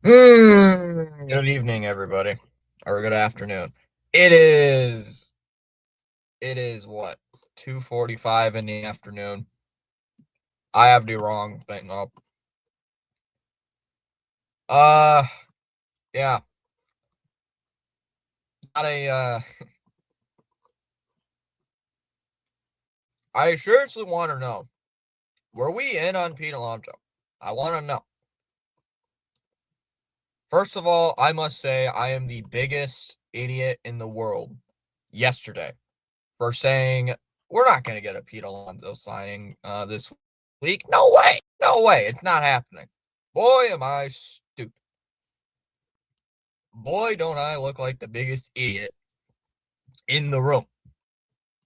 Good evening, everybody, or good afternoon. It is. It is what 2:45 in the afternoon. I have the wrong thing up. Uh, yeah, not a. I seriously want to know. Were we in on Pete Alonso? I want to know. First of all, I must say I am the biggest idiot in the world. Yesterday, for saying we're not going to get a Pete Alonso signing this week. No way. No way. It's not happening. Boy, am I stupid. Boy, don't I look like the biggest idiot in the room.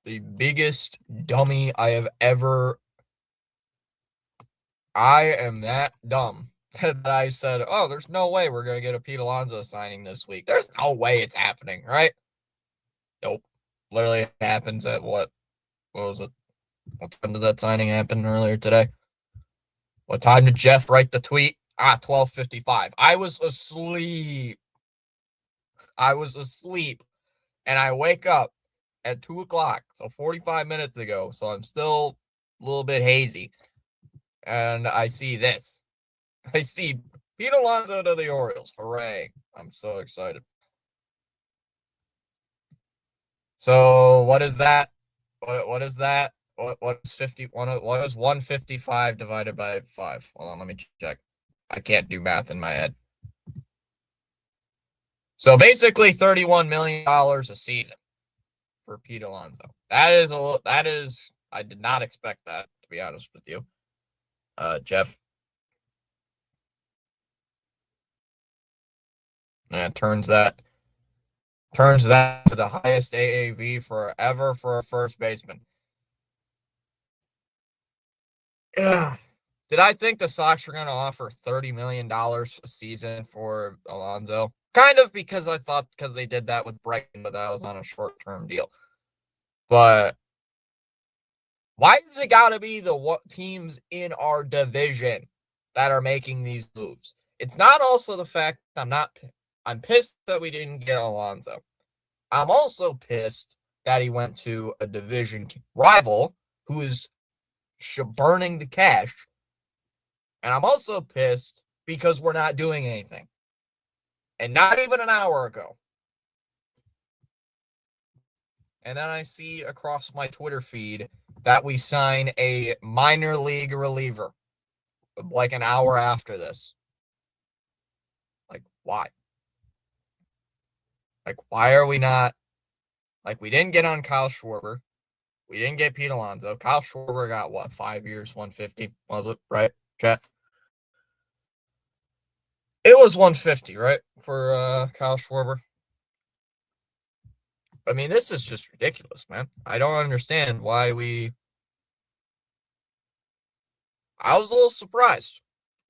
The biggest dummy I have ever. I am that dumb that I said, oh, there's no way we're going to get a Pete Alonso signing this week. There's no way it's happening, right? Nope. Literally happens at what was it? What time did that signing happen earlier today? What time did Jeff write the tweet? 12:55. I was asleep. I was asleep. And I wake up at 2 o'clock, so 45 minutes ago. So I'm still a little bit hazy. And I see this. I see Pete Alonso to the Orioles. Hooray. I'm so excited. So what is that? What is that? What is 51? What is 155 divided by 5? Hold on, let me check. I can't do math in my head. So basically $31 million a season for Pete Alonso. That is I did not expect that, to be honest with you. Jeff. Turns that to the highest AAV forever for a first baseman. Yeah. Did I think the Sox were going to offer $30 million a season for Alonso? Kind of, because I thought because they did that with Bregman, but that was on a short-term deal. But why does it got to be the teams in our division that are making these moves? It's not also the fact I'm pissed that we didn't get Alonso. I'm also pissed that he went to a division rival who is burning the cash. And I'm also pissed because we're not doing anything. And not even an hour ago. And then I see across my Twitter feed that we sign a minor league reliever like an hour after this. Like, why? Like, why are we not? Like, we didn't get on Kyle Schwarber. We didn't get Pete Alonso. Kyle Schwarber got what, 5 years, 150? Was it, right, chat? It was 150, right, for Kyle Schwarber? I mean, this is just ridiculous, man. I don't understand why I was a little surprised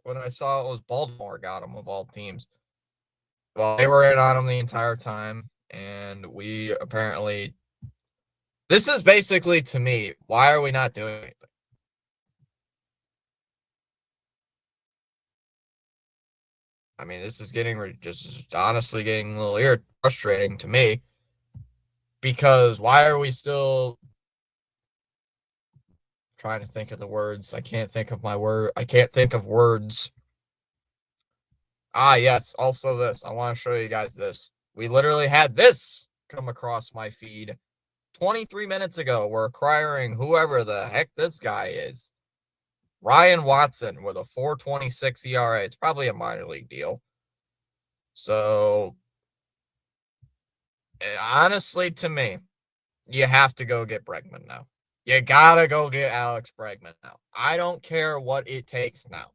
when I saw it was Baltimore got him of all teams. Well, they were in on him the entire time, and we apparently. This is basically, to me, why are we not doing anything? I mean, this is just honestly getting a little frustrating to me because why are we still trying to think of the words? I can't think of my word. I can't think of words. Yes. Also, this. I want to show you guys this. We literally had this come across my feed 23 minutes ago. We're acquiring whoever the heck this guy is. Ryan Watson with a 4.26 ERA. It's probably a minor league deal. So, honestly, to me, you have to go get Bregman now. You gotta go get Alex Bregman now. I don't care what it takes now.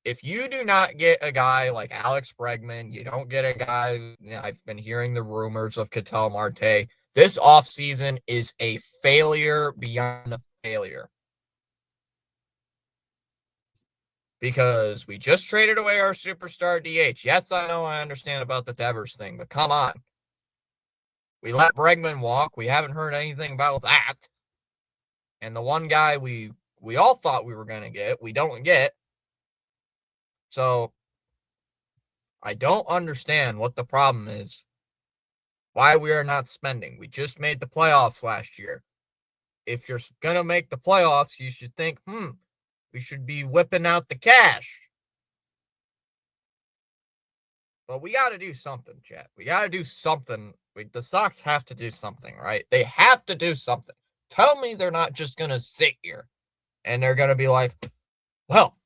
If you do not get a guy like Alex Bregman, you don't get a guy. I've been hearing the rumors of Ketel Marte. This offseason is a failure beyond failure. Because we just traded away our superstar DH. Yes, I know, I understand about the Devers thing, but come on. We let Bregman walk. We haven't heard anything about that. And the one guy we all thought we were going to get, we don't get. So I don't understand what the problem is, why we are not spending. We just made the playoffs last year. If you're going to make the playoffs, you should think, we should be whipping out the cash. But we got to do something, chat. We got to do something. The Sox have to do something, right? They have to do something. Tell me they're not just going to sit here and they're going to be like, well,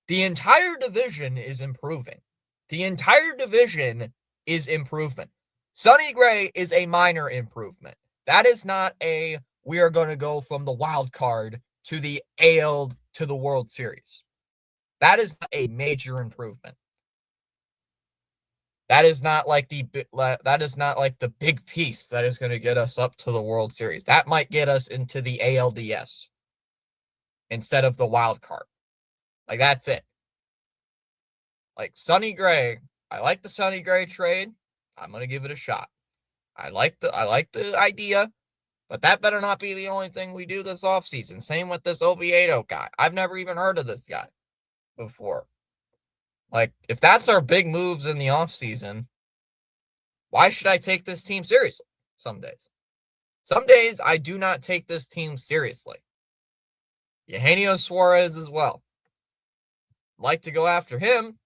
the entire division is improving. The entire division is improvement. Sonny Gray is a minor improvement. That is not we are going to go from the wild card to the AL to the World Series. That is a major improvement. That is not like the big piece that is going to get us up to the World Series. That might get us into the ALDS instead of the wild card. Like, that's it. Like, Sonny Gray, I like the Sonny Gray trade. I'm going to give it a shot. I like the idea, but that better not be the only thing we do this offseason. Same with this Oviedo guy. I've never even heard of this guy before. Like, if that's our big moves in the offseason, why should I take this team seriously some days? Some days I do not take this team seriously. Eugenio Suarez as well. Like to go after him,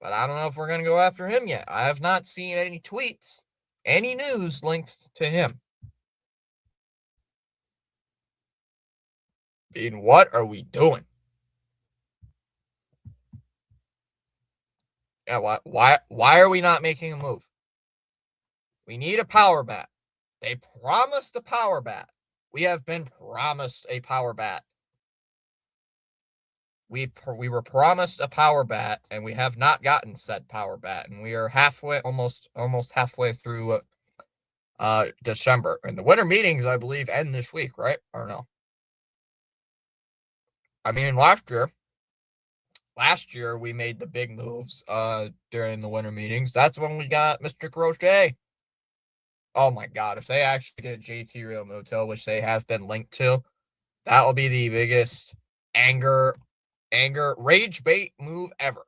but I don't know if we're going to go after him yet. I have not seen any tweets, any news linked to him. I mean, what are we doing? Yeah, why are we not making a move? We need a power bat. They promised a power bat. We have been promised a power bat. We were promised a power bat, and we have not gotten said power bat, and we are almost halfway through December. And the winter meetings, I believe, end this week, right? Or no? I mean, last year we made the big moves during the winter meetings. That's when we got Mr. Crochet. Oh my God, if they actually get JT Realmuto, which they have been linked to, that will be the biggest rage bait move ever.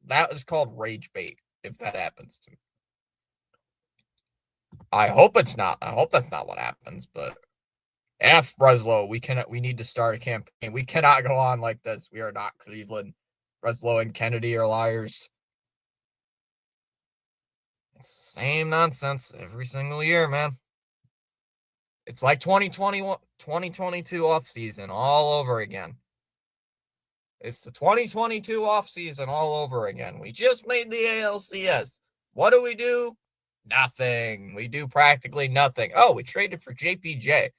That is called rage bait if that happens to me. I hope it's not. I hope that's not what happens, but F Breslow, we need to start a campaign. We cannot go on like this. We are not Cleveland. Breslow and Kennedy are liars. It's the same nonsense every single year, man. It's like 2021, 2022 offseason all over again. It's the 2022 offseason all over again. We just made the ALCS. What do? Nothing. We do practically nothing. Oh, we traded for JPJ.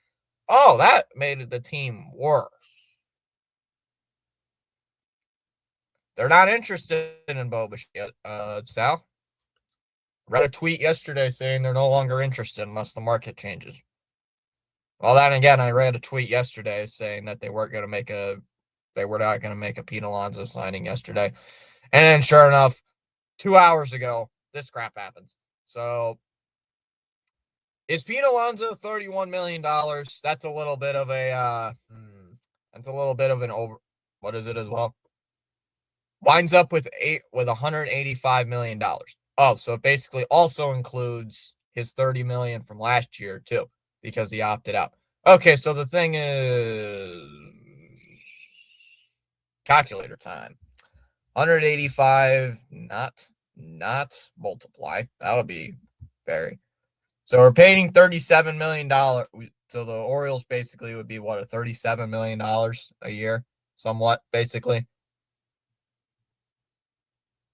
Oh, that made the team worse. They're not interested in Bobish yet, Sal. Read a tweet yesterday saying they're no longer interested unless the market changes. Well, then again, I read a tweet yesterday saying that they were not going to make a Pete Alonso signing yesterday. And then sure enough, 2 hours ago, this crap happens. So is Pete Alonso $31 million? That's a little bit of an over. What is it as well? Winds up with $185 million. Oh, so it basically also includes his $30 million from last year too, because he opted out. Okay, so the thing is calculator time. 185, not multiply. That would be very. So we're paying $37 million. So the Orioles basically would be what, a $37 million a year, somewhat, basically.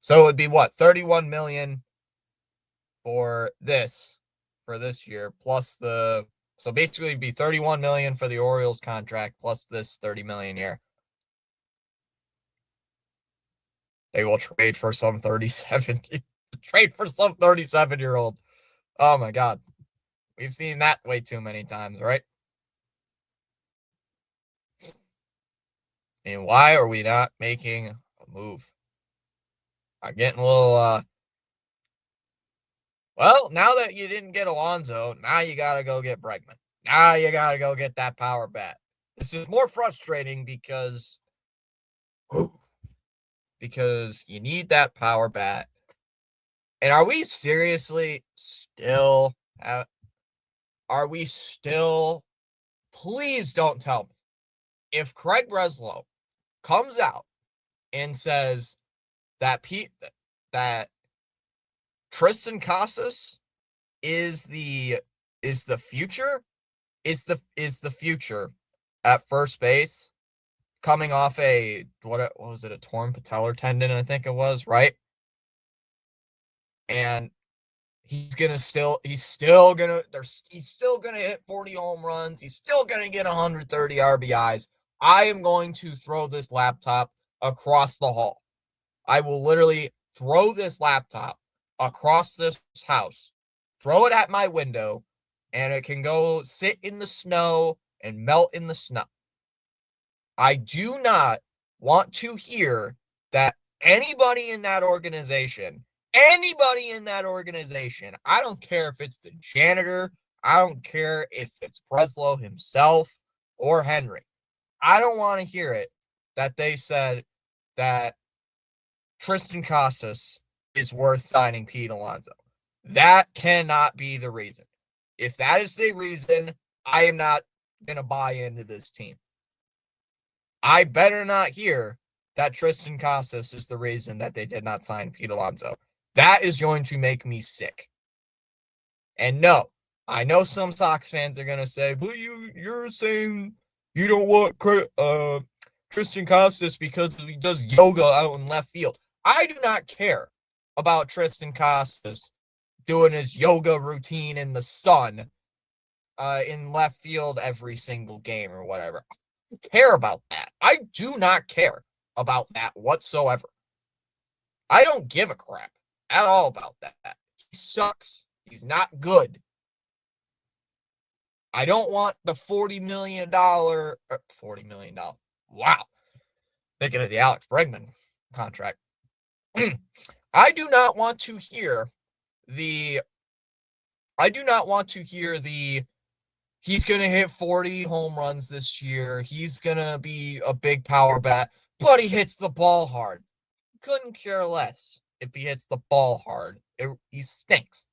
So it would be what, 31 million for this year, plus so basically it'd be 31 million for the Orioles contract plus this 30 million year. They will trade for some 37-year-old. Oh my God. We've seen that way too many times, right? And why are we not making a move? I'm getting a little well, now that you didn't get Alonso, now you got to go get Bregman. Now you got to go get that power bat. This is more frustrating because you need that power bat. And are we seriously still are we still please don't tell me if Craig Breslow comes out and says that that Tristan Casas is the future is the future at first base coming off a what was it, a torn patellar tendon, I think it was, right? And he's still gonna hit 40 home runs. He's still gonna get 130 RBIs. I am going to throw this laptop across the hall. I will literally throw this laptop across this house, throw it at my window, and it can go sit in the snow and melt in the snow. I do not want to hear that anybody in that organization, I don't care if it's the janitor, I don't care if it's Breslow himself or Henry. I don't want to hear it that they said that Tristan Casas is worth signing Pete Alonso. That cannot be the reason. If that is the reason, I am not going to buy into this team. I better not hear that Tristan Casas is the reason that they did not sign Pete Alonso. That is going to make me sick. And no, I know some Sox fans are going to say, but you're saying you don't want Tristan Casas because he does yoga out in left field. I do not care about Tristan Casas doing his yoga routine in the sun in left field every single game or whatever. I don't care about that. I do not care about that whatsoever. I don't give a crap at all about that. He sucks. He's not good. I don't want the $40 million. Wow. Thinking of the Alex Bregman contract. I do not want to hear the he's going to hit 40 home runs this year. He's going to be a big power bat, but he hits the ball hard. Couldn't care less if he hits the ball hard. He stinks.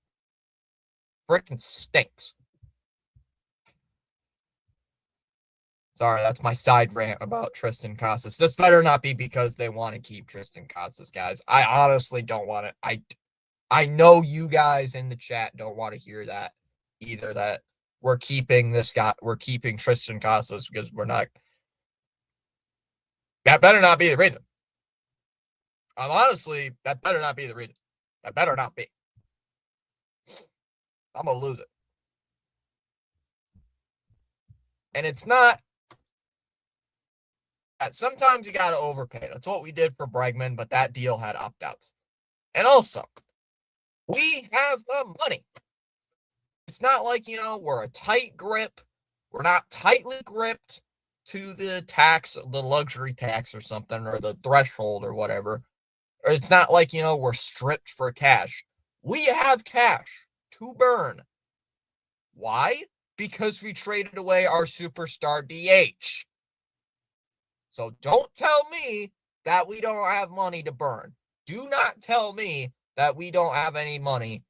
Freaking stinks. Sorry, that's my side rant about Tristan Casas. This better not be because they want to keep Tristan Casas, guys. I honestly don't want it. I know you guys in the chat don't want to hear that either, that we're keeping Tristan Casas because we're not. That better not be the reason. Honestly, that better not be the reason. That better not be. I'm going to lose it. And it's not. Sometimes you got to overpay. That's what we did for Bregman, but that deal had opt-outs. And also, we have the money. It's not like, we're a tight grip. We're not tightly gripped to the luxury tax or something, or the threshold or whatever. Or it's not like, we're stripped for cash. We have cash to burn. Why? Because we traded away our superstar DH. So don't tell me that we don't have money to burn. Do not tell me that we don't have any money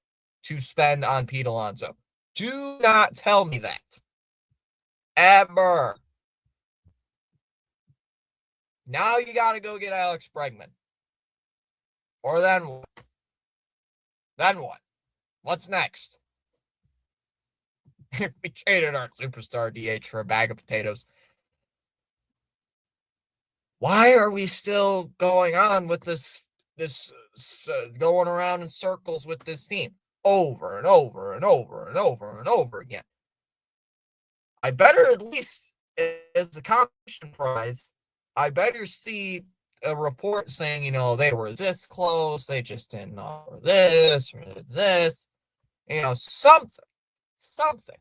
to spend on Pete Alonso. Do not tell me that. Ever. Now you got to go get Alex Bregman. Or then what? Then what? What's next? We traded our superstar DH for a bag of potatoes. Why are we still going on with this going around in circles with this team over and over and over and over and over again? I better, at least as a consolation prize, I better see a report saying, they were this close, they just didn't offer this or this, something.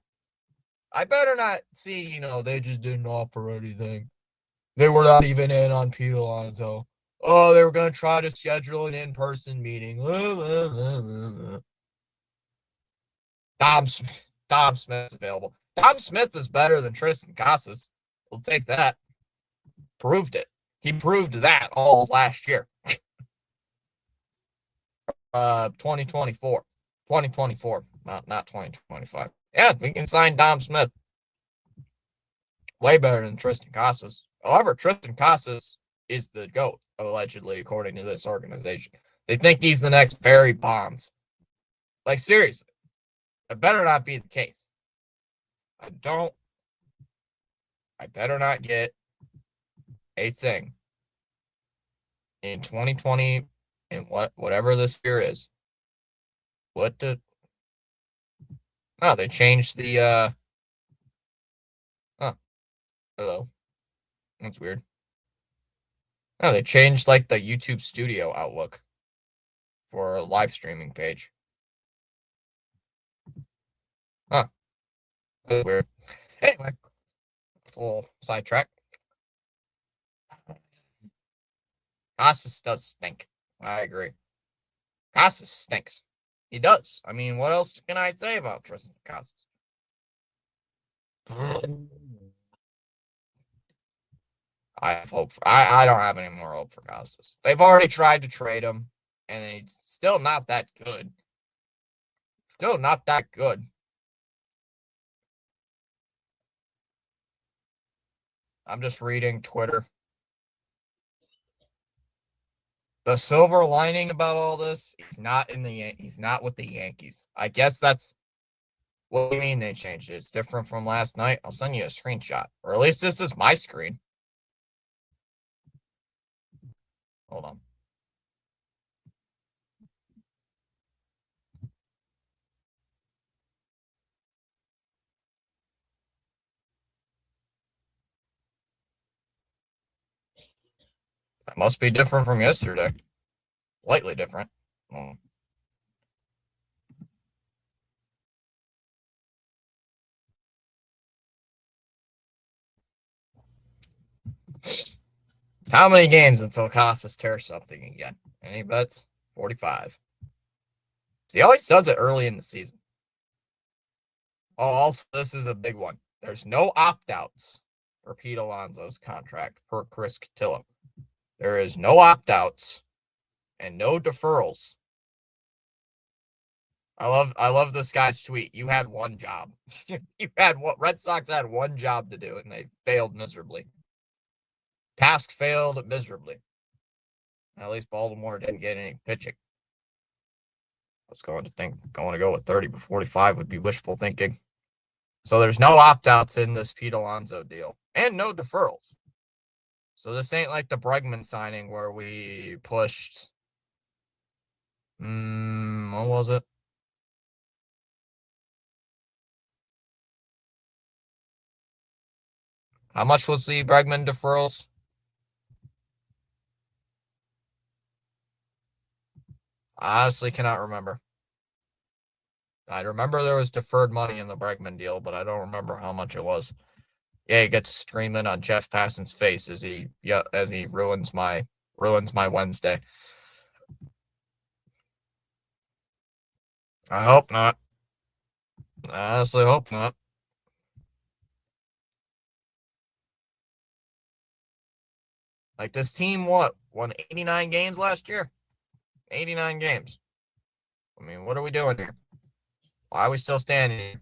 I better not see, they just didn't offer anything. They were not even in on Pete Alonso. Oh, they were going to try to schedule an in-person meeting. Dom Smith's available. Dom Smith is better than Tristan Casas. We'll take that. Proved it. He proved that all last year. 2024. 2024, not 2025. Yeah, we can sign Dom Smith. Way better than Tristan Casas. However, Tristan Casas is the GOAT, allegedly, according to this organization. They think he's the next Barry Bonds. Like, seriously, it better not be the case. I don't. I better not get a thing in 2020 and whatever this year is. What the? Oh, they changed the. Oh, hello. That's weird. Oh, they changed like the YouTube Studio outlook for a live streaming page. Huh. That's weird. Anyway, it's a little sidetrack. Casas does stink. I agree. Casas stinks. He does. I mean, what else can I say about Tristan Casas? I have hope for. I don't have any more hope for Casas. They've already tried to trade him, and he's still not that good. Still not that good. I'm just reading Twitter. The silver lining about all this, he's not with the Yankees. I guess that's what do you mean they changed it? It's different from last night. I'll send you a screenshot. Or at least this is my screen. Hold on. That must be different from yesterday. Slightly different. Oh. How many games until Casas tears something again? Any bets? 45. See, he always does it early in the season. Oh, also, this is a big one. There's no opt-outs for Pete Alonso's contract per Chris Cotillo. There is no opt-outs and no deferrals. I love this guy's tweet. You had one job. You had what Red Sox had one job to do, and they failed miserably. Task failed miserably. At least Baltimore didn't get any pitching. I was going to go with 30 but 45 would be wishful thinking. So there's no opt-outs in this Pete Alonso deal. And no deferrals. So this ain't like the Bregman signing where we pushed what was it? How much was the Bregman deferrals? I honestly cannot remember. I remember there was deferred money in the Bregman deal, but I don't remember how much it was. Yeah, you get to scream in on Jeff Passan's face as he ruins my Wednesday. I hope not. I honestly hope not. Like this team, won 89 games last year? 89 games. I mean, what are we doing here? Why are we still standing here?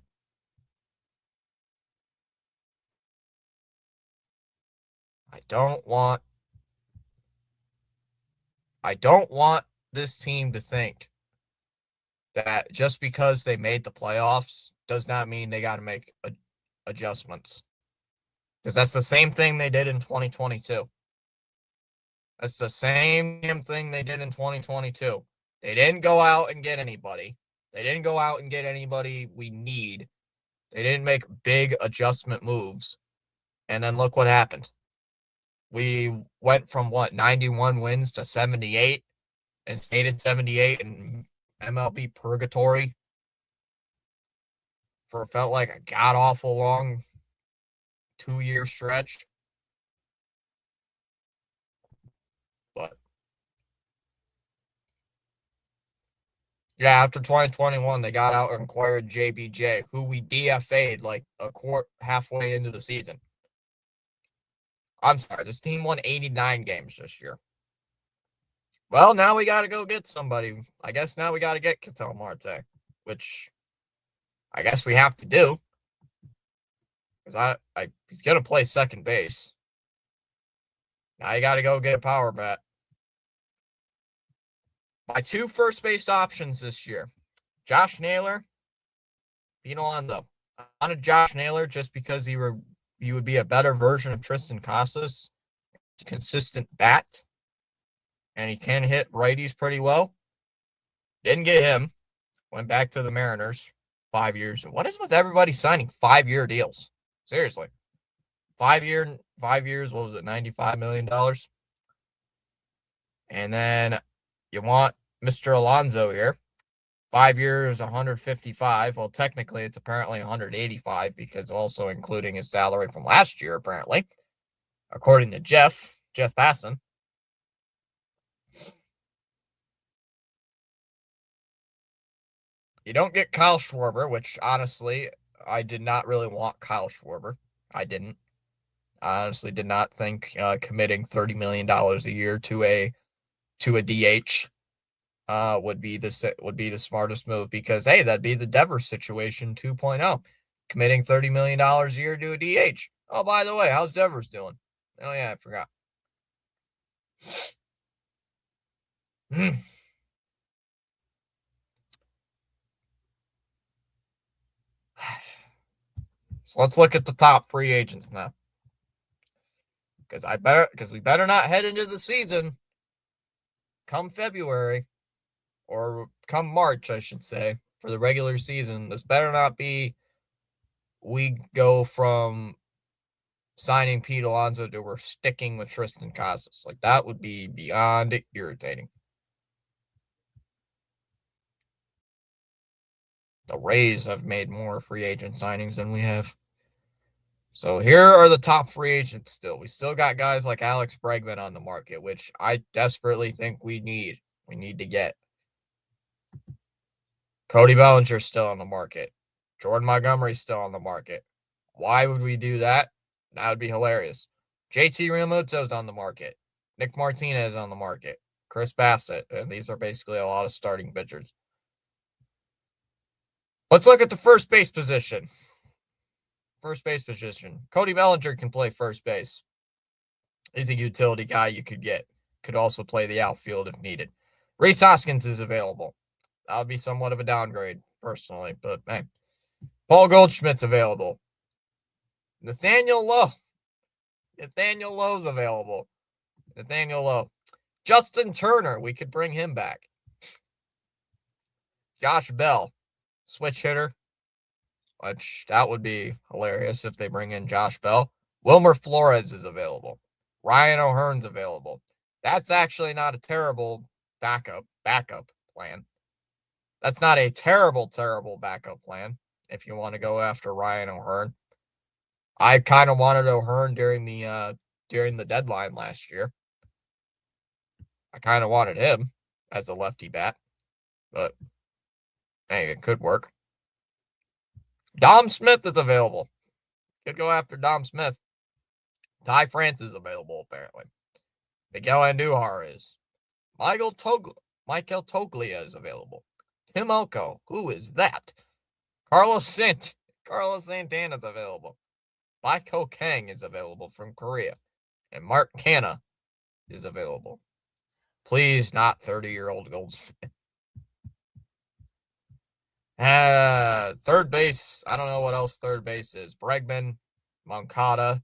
I don't want this team to think that just because they made the playoffs does not mean they got to make adjustments. Because that's the same thing they did in 2022. That's the same damn thing they did in 2022. They didn't go out and get anybody. They didn't go out and get anybody we need. They didn't make big adjustment moves. And then look what happened. We went from 91 wins to 78 and stayed at 78 in MLB purgatory for it felt like a god awful long 2-year stretch. But yeah, after 2021, they got out and acquired JBJ, who we DFA'd like halfway into the season. I'm sorry, this team won 89 games this year. Well, now we got to go get somebody. I guess now we got to get Ketel Marte, which I guess we have to do because he's gonna play second base. Now you got to go get a power bat. My two first base options this year: Josh Naylor, Pete Alonso. I wanted Josh Naylor just because he would be a better version of Tristan Casas. He's a consistent bat, and he can hit righties pretty well. Didn't get him. Went back to the Mariners. 5 years. What is with everybody signing 5-year deals? Seriously. 5 years, what was it, $95 million? And then you want Mr. Alonso here. 5 years, 155. Well, technically, it's apparently 185 because also including his salary from last year, apparently, according to Jeff Passan. You don't get Kyle Schwarber, which honestly, I did not really want Kyle Schwarber. I didn't. I honestly did not think committing $30 million a year to a DH would be the smartest move because hey, that'd be the Devers situation 2.0, committing $30 million a year to a DH. Oh, by the way, how's Devers doing? Oh yeah, I forgot. So let's look at the top free agents now, because we better not head into the season come February or come March, I should say, for the regular season. This better not be we go from signing Pete Alonso to we're sticking with Tristan Casas. Like, that would be beyond irritating. The Rays have made more free agent signings than we have. So here are the top free agents still. We still got guys like Alex Bregman on the market, which I desperately think we need. We need to get. Cody Bellinger's still on the market. Jordan Montgomery's still on the market. Why would we do that? That would be hilarious. JT Realmuto's on the market. Nick Martinez on the market. Chris Bassett. And these are basically a lot of starting pitchers. Let's look at the first base position. First base position. Cody Bellinger can play first base. He's a utility guy you could get. Could also play the outfield if needed. Rhys Hoskins is available. That would be somewhat of a downgrade, personally, but hey. Paul Goldschmidt's available. Nathaniel Lowe's available. Nathaniel Lowe. Justin Turner, we could bring him back. Josh Bell, switch hitter, which that would be hilarious if they bring in Josh Bell. Wilmer Flores is available. Ryan O'Hearn's available. That's actually not a terrible backup plan. That's not a terrible backup plan if you want to go after Ryan O'Hearn. I kind of wanted O'Hearn during the deadline last year. I kind of wanted him as a lefty bat, but hey, it could work. Dom Smith is available. Could go after Dom Smith. Ty France is available, apparently. Miguel Andujar is. Michael Toglia is available. Tim Elko, who is that? Carlos Santana is available. Baiko Kang is available from Korea. And Mark Canha is available. Please, not 30-year-old Goldsmith. Third base, I don't know what else third base is. Bregman, Moncada.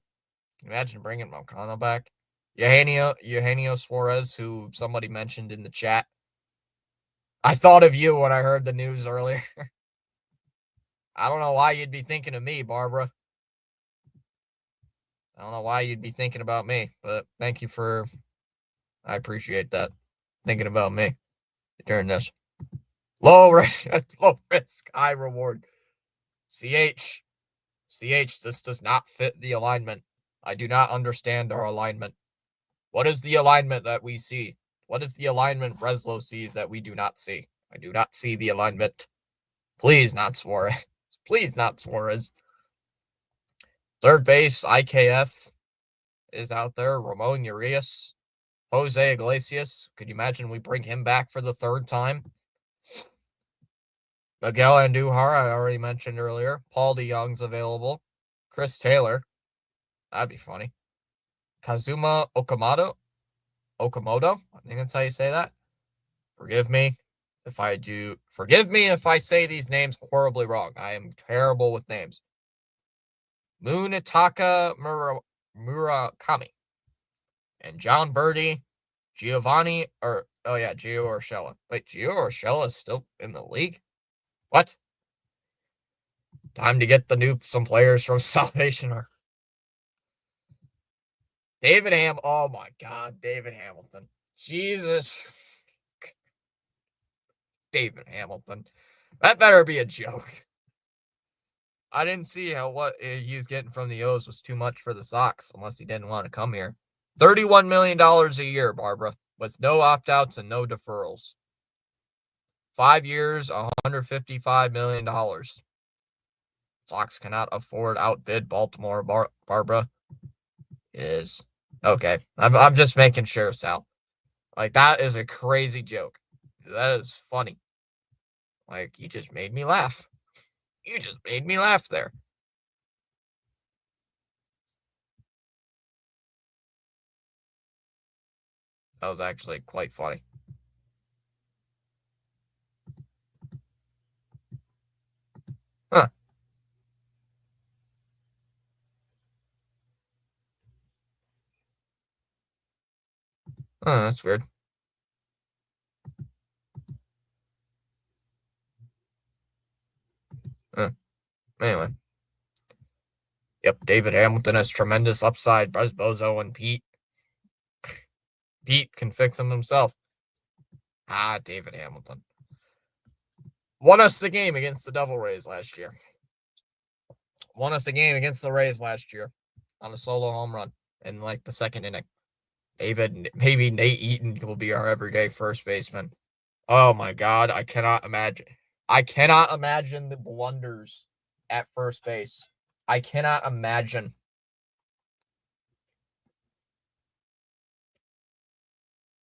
Can you imagine bringing Moncada back? Eugenio Suarez, who somebody mentioned in the chat. I thought of you when I heard the news earlier. I don't know why you'd be thinking of me, Barbara. I don't know why you'd be thinking about me, but thank you I appreciate that. Thinking about me during this. Low risk, high reward. CH, this does not fit the alignment. I do not understand our alignment. What is the alignment that we see? What is the alignment Breslow sees that we do not see? I do not see the alignment. Please, not Suarez. Please, not Suarez. Third base, IKF is out there. Ramon Urias. Jose Iglesias. Could you imagine we bring him back for the third time? Miguel Andujar, I already mentioned earlier. Paul DeYoung's available. Chris Taylor. That'd be funny. Kazuma Okamoto. I think that's how you say that. Forgive me if I do. Forgive me if I say these names horribly wrong. I am terrible with names. Munetaka Murakami. And John Birdie, Gio Urshela. Wait, Gio Urshela is still in the league? What? Time to get some players from Salvation Army. Oh my God, David Hamilton. Jesus. David Hamilton. That better be a joke. I didn't see how what he was getting from the O's was too much for the Sox, unless he didn't want to come here. $31 million a year, Barbara, with no opt-outs and no deferrals. 5 years, $155 million. Sox cannot afford outbid Baltimore, Barbara. Is okay. I'm just making sure, Sal. Like, that is a crazy joke. That is funny. Like, you just made me laugh. You just made me laugh there. That was actually quite funny. Huh. Oh, that's weird. Anyway. Yep, David Hamilton has tremendous upside. Buzz Bozo and Pete. Pete can fix him himself. David Hamilton. Won us the game against the Devil Rays last year. Won us a game against the Rays last year on a solo home run in like the second inning. Maybe Nate Eaton will be our everyday first baseman. Oh my God, I cannot imagine. I cannot imagine the blunders at first base. I cannot imagine.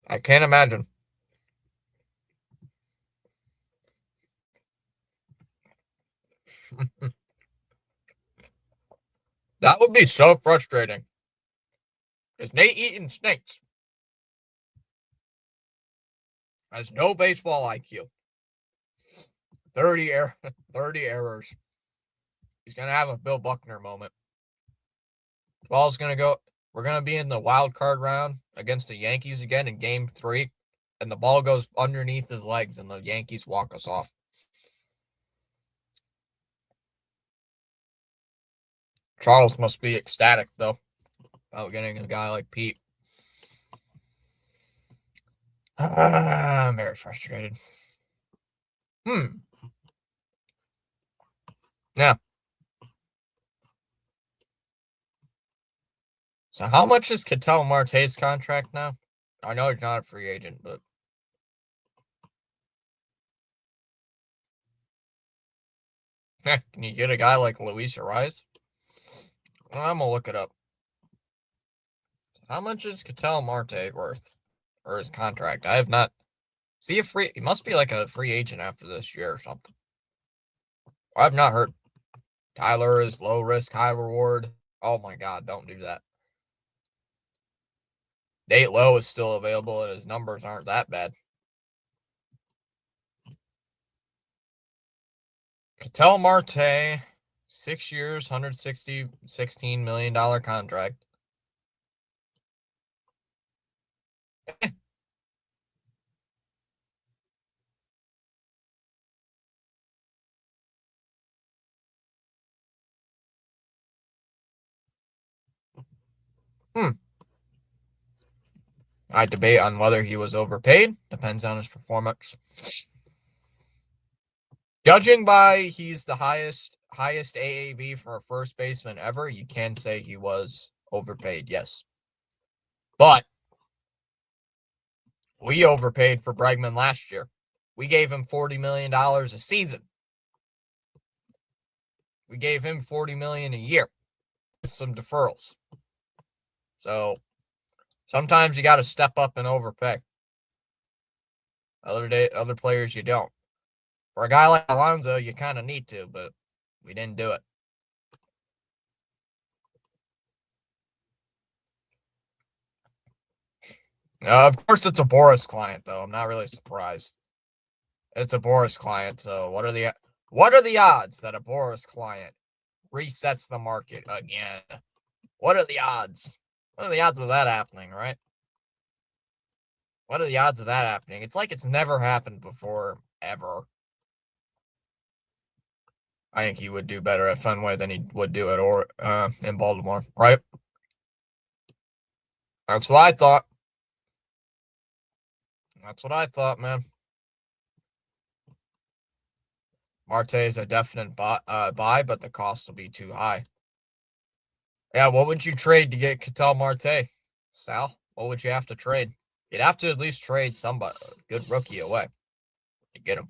I can't imagine. That would be so frustrating. Because Nate Eaton stinks. Has no baseball IQ. 30 errors. He's gonna have a Bill Buckner moment. Ball's gonna go. We're gonna be in the wild card round against the Yankees again in Game 3, and the ball goes underneath his legs, and the Yankees walk us off. Charles must be ecstatic though about getting a guy like Pete. I'm very frustrated. Yeah. So how much is Ketel Marte's contract now? I know he's not a free agent, but can you get a guy like Luis Ariz? Well, I'm gonna look it up. How much is Ketel Marte worth? Or his contract? I have not. He must be like a free agent after this year or something. I've not heard. Tyler is low risk, high reward. Oh my God, don't do that. Nate Lowe is still available and his numbers aren't that bad. Ketel Marte, 6 years, $16 million contract. I debate on whether he was overpaid. Depends on his performance. Judging by he's the highest AAV for a first baseman ever, you can say he was overpaid, yes. But we overpaid for Bregman last year. We gave him $40 million a season. We gave him $40 million a year with some deferrals. So Sometimes you got to step up and overpay. Other players you don't. For a guy like Alonso, you kind of need to, but we didn't do it. Of course, it's a Boris client, though. I'm not really surprised. It's a Boris client, so what are the odds that a Boris client resets the market again? What are the odds? What are the odds of that happening, right? What are the odds of that happening? It's like it's never happened before, ever. I think he would do better at Fenway than he would do in Baltimore, right? That's what I thought. That's what I thought, man. Marte is a definite buy, but the cost will be too high. Yeah, what would you trade to get Ketel Marte, Sal? What would you have to trade? You'd have to at least trade somebody, a good rookie away to get him.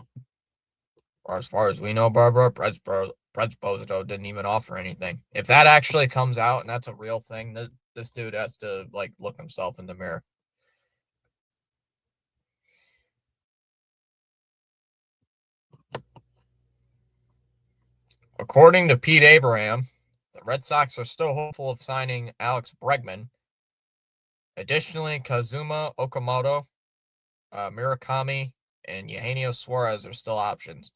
Or as far as we know, Barbara, Presposito didn't even offer anything. If that actually comes out and that's a real thing, this dude has to like look himself in the mirror. According to Pete Abraham, the Red Sox are still hopeful of signing Alex Bregman. Additionally, Kazuma Okamoto, Murakami, and Eugenio Suarez are still options.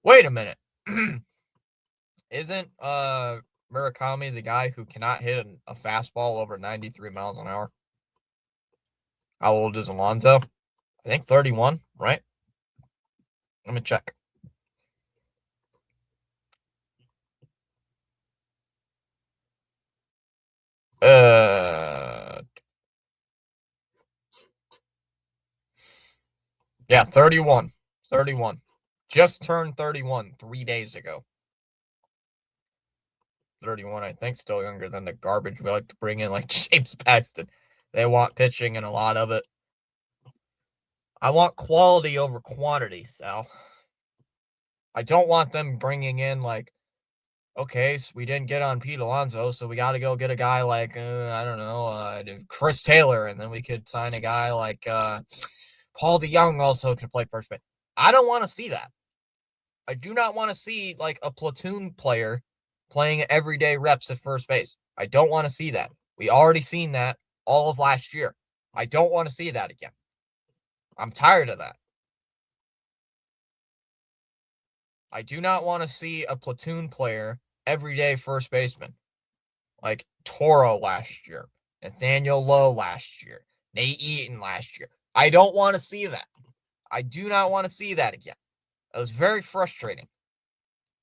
Wait a minute. Isn't Murakami the guy who cannot hit a fastball over 93 miles an hour? How old is Alonso? I think 31, right? Let me check. Yeah, 31. 31. Just turned 31 3 days ago. 31, I think, still younger than the garbage we like to bring in, like James Paxton. They want pitching and a lot of it. I want quality over quantity, Sal. I don't want them bringing in, like, okay, so we didn't get on Pete Alonso, so we got to go get a guy like, I don't know, Chris Taylor, and then we could sign a guy like Paul DeYoung also could play first base. I don't want to see that. I do not want to see, like, a platoon player playing everyday reps at first base. I don't want to see that. We already seen that all of last year. I don't want to see that again. I'm tired of that. I do not want to see a platoon player everyday first baseman. Like Toro last year, Nathaniel Lowe last year, Nate Eaton last year. I don't want to see that. I do not want to see that again. It was very frustrating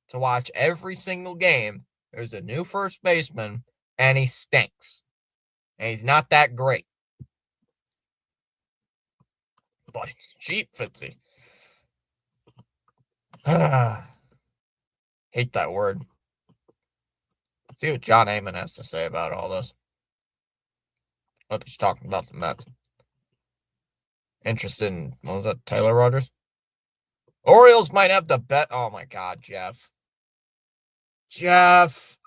to watch every single game. There's a new first baseman, and he stinks. And he's not that great. But he's cheap, Fitzy. Hate that word. See what John Heyman has to say about all this. Hope he's talking about the Mets. Interested in, what was that, Taylor Rogers? Orioles might have the bet. Oh my God, Jeff. Jeff.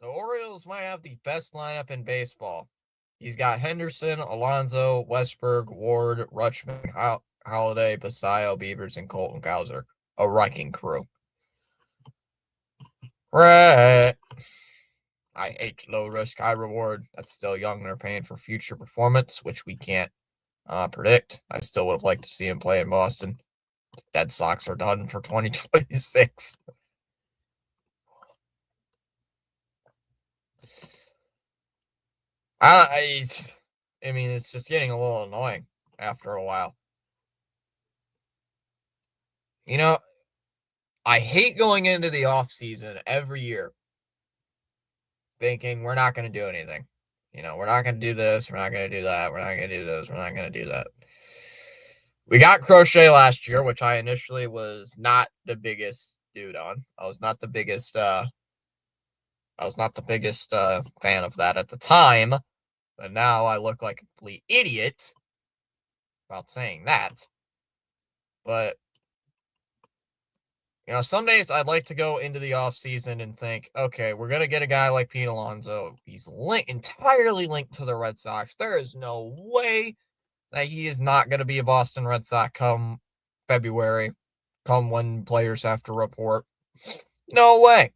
The Orioles might have the best lineup in baseball. He's got Henderson, Alonso, Westberg, Ward, Rutschman, Holiday, Basayo, Beavers, and Colton Cowser. A wrecking crew. Right. I hate low risk, high reward. That's still young. They're paying for future performance, which we can't predict. I still would have liked to see him play in Boston. Dead Sox are done for 2026. I mean, it's just getting a little annoying after a while. You know, I hate going into the off season every year thinking we're not going to do anything. You know, we're not going to do this. We're not going to do that. We're not going to do this. We're not going to do that. We got Crochet last year, which I initially was not the biggest dude on. I was not the biggest fan of that at the time, but now I look like a complete idiot about saying that. But Some days I'd like to go into the offseason and think, okay, we're going to get a guy like Pete Alonso. He's entirely linked to the Red Sox. There is no way that he is not going to be a Boston Red Sox come February, come when players have to report. No way.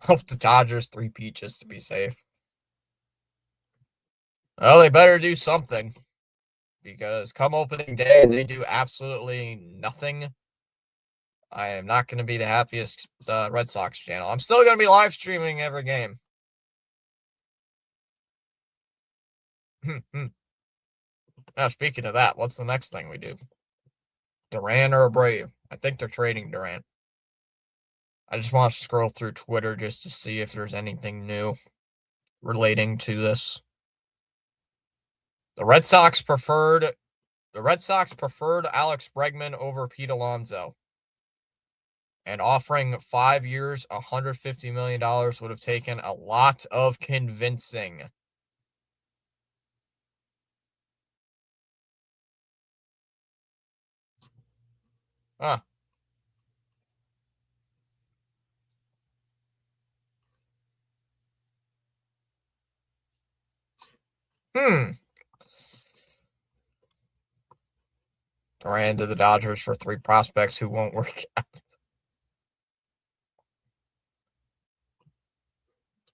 Hope the Dodgers three-peat just to be safe. Well, they better do something. Because come opening day and they do absolutely nothing, I am not going to be the happiest Red Sox channel. I'm still going to be live streaming every game. Now, speaking of that, what's the next thing we do? Durant or Abreu? I think they're trading Durant. I just want to scroll through Twitter just to see if there's anything new relating to this. The Red Sox preferred Alex Bregman over Pete Alonso. And offering 5 years, $150 million would have taken a lot of convincing. Huh. Ran to the Dodgers for 3 prospects who won't work out.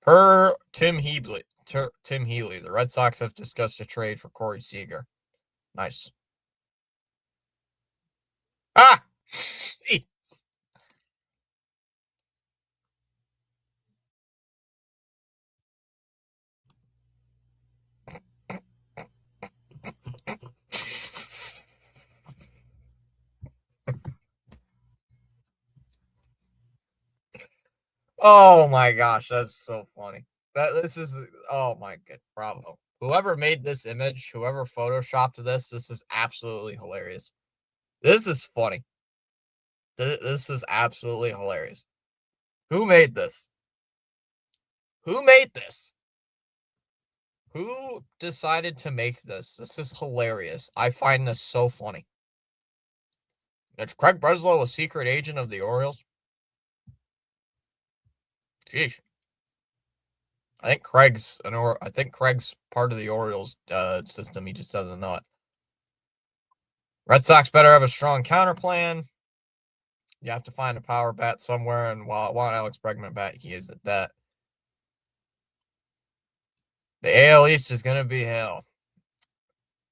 Per Tim Healy, the Red Sox have discussed a trade for Corey Seager. Nice. Ah! Oh my gosh, that's so funny. Oh my god, bravo. Whoever made this image, whoever photoshopped this is absolutely hilarious. This is funny. This is absolutely hilarious. Who made this? Who made this? Who decided to make this? This is hilarious. I find this so funny. Is Craig Breslow a secret agent of the Orioles? Sheesh. I think Craig's part of the Orioles system. He just doesn't know it. Red Sox better have a strong counter plan. You have to find a power bat somewhere, and while I want Alex Bregman back, he isn't that. The AL East is gonna be hell.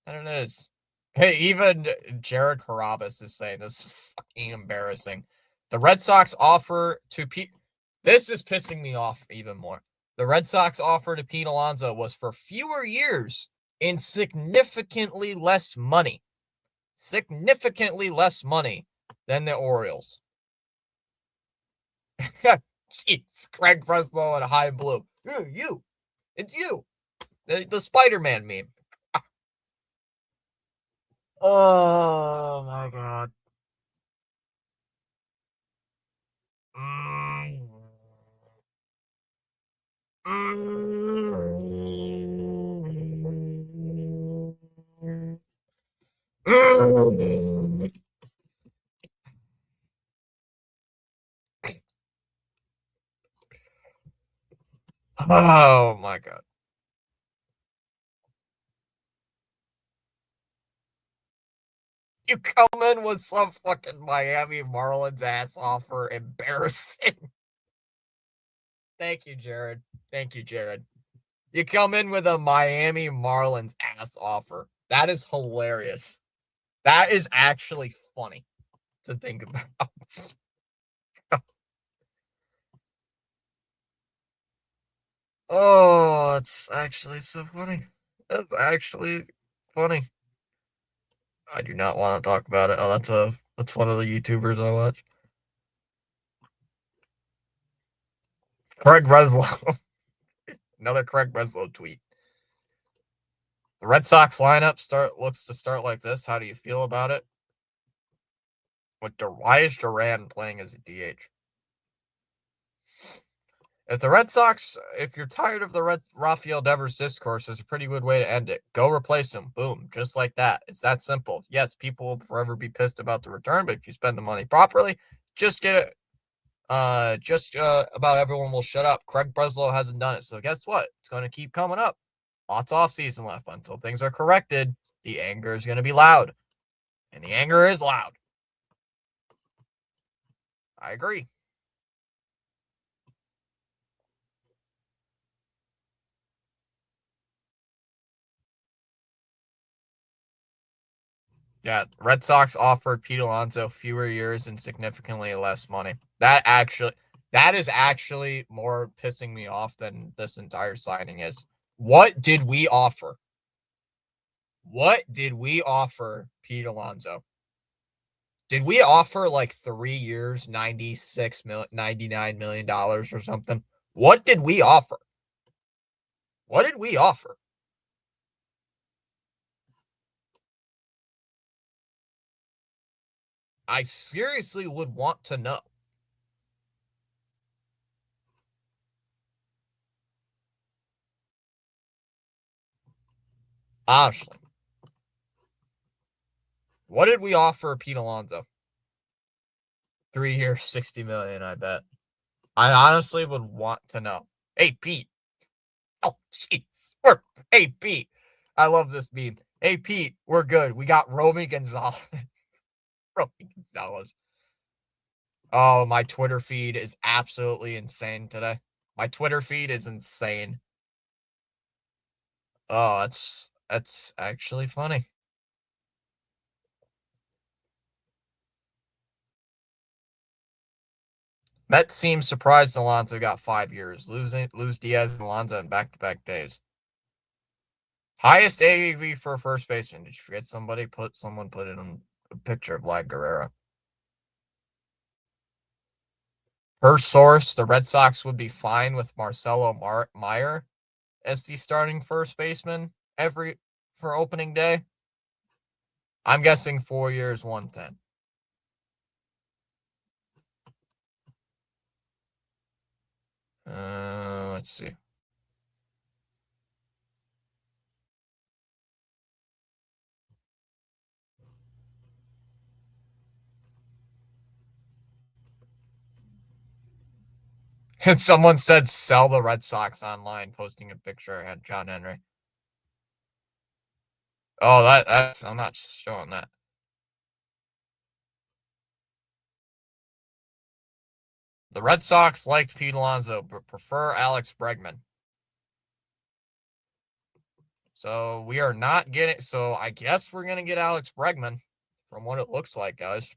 And it is. Hey, even Jared Carabas is saying this is fucking embarrassing. The Red Sox offer to Pete. This is pissing me off even more. The Red Sox offer to Pete Alonso was for fewer years and significantly less money. Significantly less money than the Orioles. Jeez, Craig Breslow and High Blue. You. It's you. The Spider-Man meme. Oh my god. Mm. Oh my god. You come in with some fucking Miami Marlins ass offer. Embarrassing. Thank you, Jared. Thank you, Jared. You come in with a Miami Marlins ass offer. That is hilarious. That is actually funny to think about. Oh, it's actually so funny. That's actually funny. I do not want to talk about it. Oh, that's one of the YouTubers I watch. Craig Breslow. Another Craig Breslow tweet. The Red Sox lineup looks to start like this. How do you feel about it? Why is Duran playing as a DH? If the Red Sox, if you're tired of the Rafael Devers discourse, there's a pretty good way to end it. Go replace him. Boom. Just like that. It's that simple. Yes, people will forever be pissed about the return, but if you spend the money properly, just get it. About everyone will shut up. Craig Breslow hasn't done it. So guess what? It's going to keep coming up. Lots of off season left. Until things are corrected, the anger is going to be loud. And the anger is loud. I agree. Yeah, Red Sox offered Pete Alonso fewer years and significantly less money. That is actually more pissing me off than this entire signing is. What did we offer? What did we offer Pete Alonso? Did we offer like 3 years, $99 million or something? What did we offer? What did we offer? I seriously would want to know. Honestly. What did we offer Pete Alonso? 3 years, 60 million, I bet. I honestly would want to know. Hey, Pete. Oh, jeez. Hey, Pete. I love this meme. Hey, Pete, we're good. We got Romy Gonzalez. Romy Gonzalez. Oh, my Twitter feed is absolutely insane today. My Twitter feed is insane. Oh, that's actually funny. Mets seems surprised Alonso got 5 years. Lose Diaz and Alonso in back-to-back days. Highest AAV for a first baseman. Did you forget somebody? Someone put it on a picture of Vlad Guerrero. Per source, the Red Sox would be fine with Marcelo Meyer as the starting first baseman for opening day. I'm guessing 4 years, 110. Let's see. And someone said sell the Red Sox online, posting a picture of John Henry. Oh, that's I'm not showing that. The Red Sox like Pete Alonso, but prefer Alex Bregman. So we are not getting. So I guess we're gonna get Alex Bregman, from what it looks like, guys.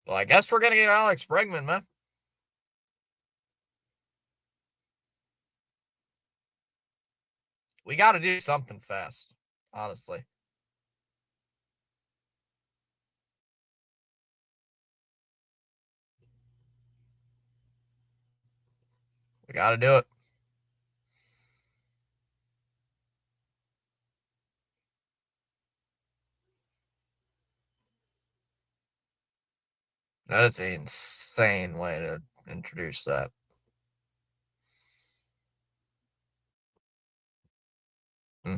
Well, I guess we're gonna get Alex Bregman, man. We got to do something fast, honestly. We got to do it. That is an insane way to introduce that. Hmm.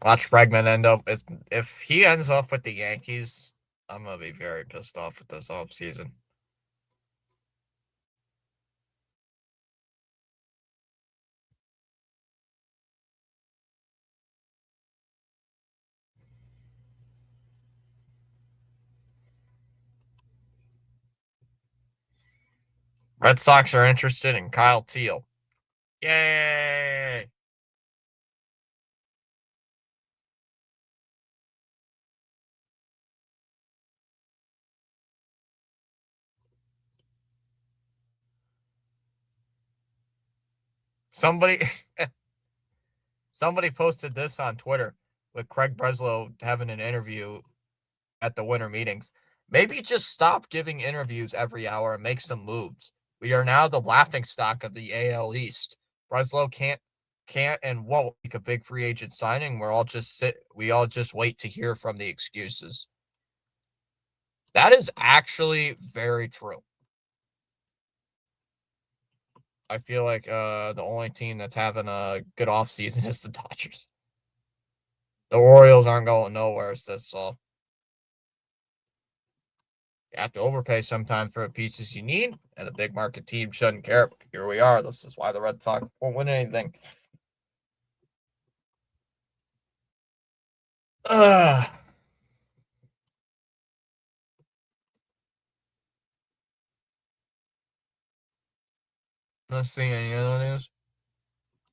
Watch Bregman end up if he ends up with the Yankees. I'm gonna be very pissed off with this offseason. Red Sox are interested in Kyle Teal. Yay! Somebody somebody posted this on Twitter with Craig Breslow having an interview at the winter meetings. Maybe just stop giving interviews every hour and make some moves. We are now the laughing stock of the AL East. Breslow can't and won't make a big free agent signing. We all just wait to hear from the excuses. That is actually very true. I feel like the only team that's having a good offseason is the Dodgers. The Orioles aren't going nowhere, so you have to overpay sometimes for the pieces you need, and a big market team shouldn't care. But here we are. This is why the Red Sox won't win anything. Ugh. Let's see any other news.